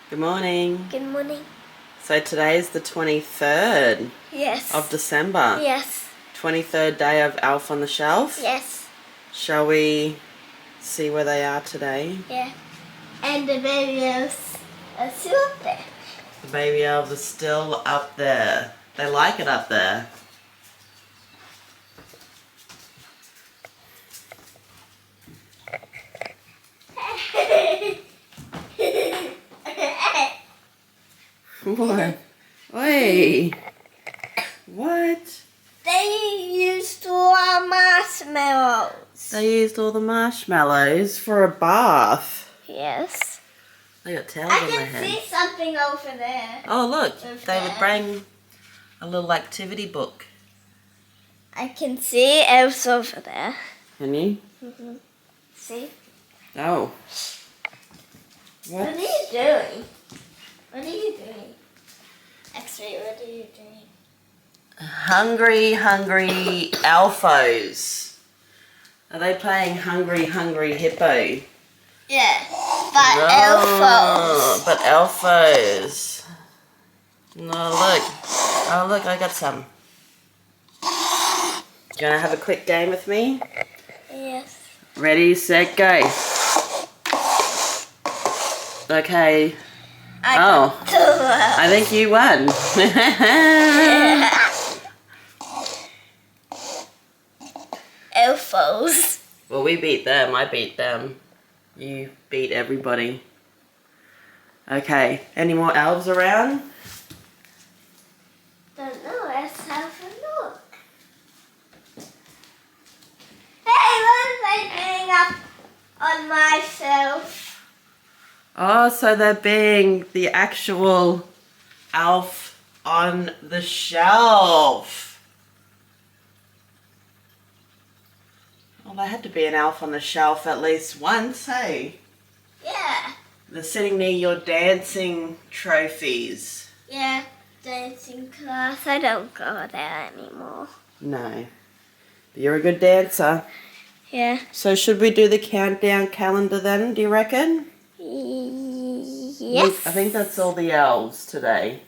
Good morning. Good morning. So today is the 23rd Yes. of December. Yes. 23rd day of Elf on the Shelf. Yes. Shall we see where they are today? Yeah. And the baby elves are still up there. The baby elves are still up there. They like it up there. What? Oi! What? They used all marshmallows. They used all the marshmallows for a bath. Yes. They got towels I on their can head. see something over there. Oh look, Over they would there. bring a little activity book. I can see elves over there. Can you? See? Oh. What are you doing? What are you doing? Actually, what are you doing? Hungry Alphos. Are they playing Hungry Hippo? Yeah, but elfos. But Alphos. No, look. Oh, look, I got some. Do you want to have a quick game with me? Yes. Ready, set, go. Okay. I think you won. Elfos. Well, we beat them. I beat them. You beat everybody. Okay. Any more elves around? Don't know. Let's have a look. Hey, what am I doing up on my shelf? Oh, so they're being the actual elf on the shelf. Well, they had to be an elf on the shelf at least once, hey? Yeah. They're sitting near your dancing trophies. Yeah. Dancing class. I don't go there anymore. No. But you're a good dancer. Yeah. So should we do the countdown calendar then, do you reckon? Yes. I think that's all the elves today.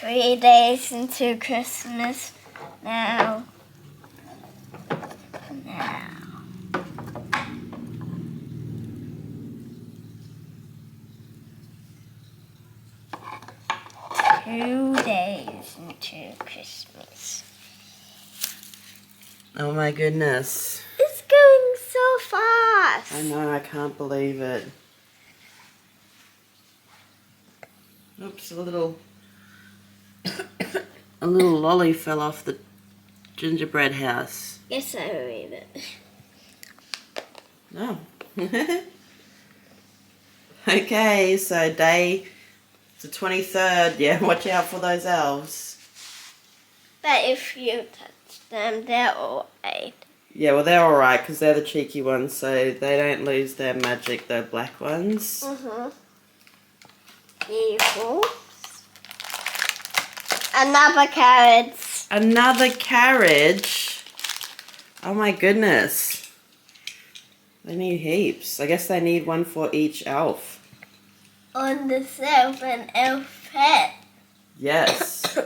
Three days into Christmas now. Now. Two days into Christmas. Oh my goodness. It's going so fast. I know, I can't believe it. Oops, a little lolly fell off the gingerbread house. Yes, I believe it. No. Okay, so day the 23rd. Yeah, watch out for those elves. But if you touch them, they're all right. Yeah, well they're alright because they're the cheeky ones, so they don't lose their magic, the black ones. Beautiful. Another carrot. Another carriage? Oh my goodness. They need heaps. I guess they need one for each elf. On the shelf, an elf pet. Yes.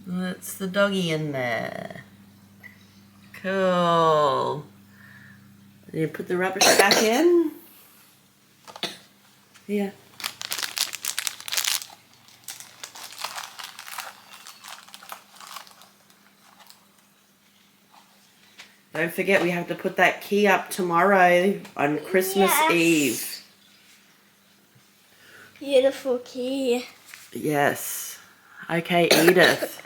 That's the doggy in there. Cool. You put the rubbish back in? Yeah. Don't forget we have to put that key up tomorrow on Christmas Eve. Beautiful key. Yes. Okay, Edith.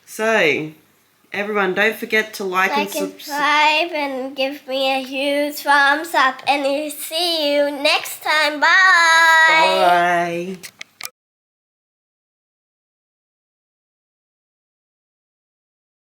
So, everyone, don't forget to like and subscribe and give me a huge thumbs up. And see you next time. Bye. Bye.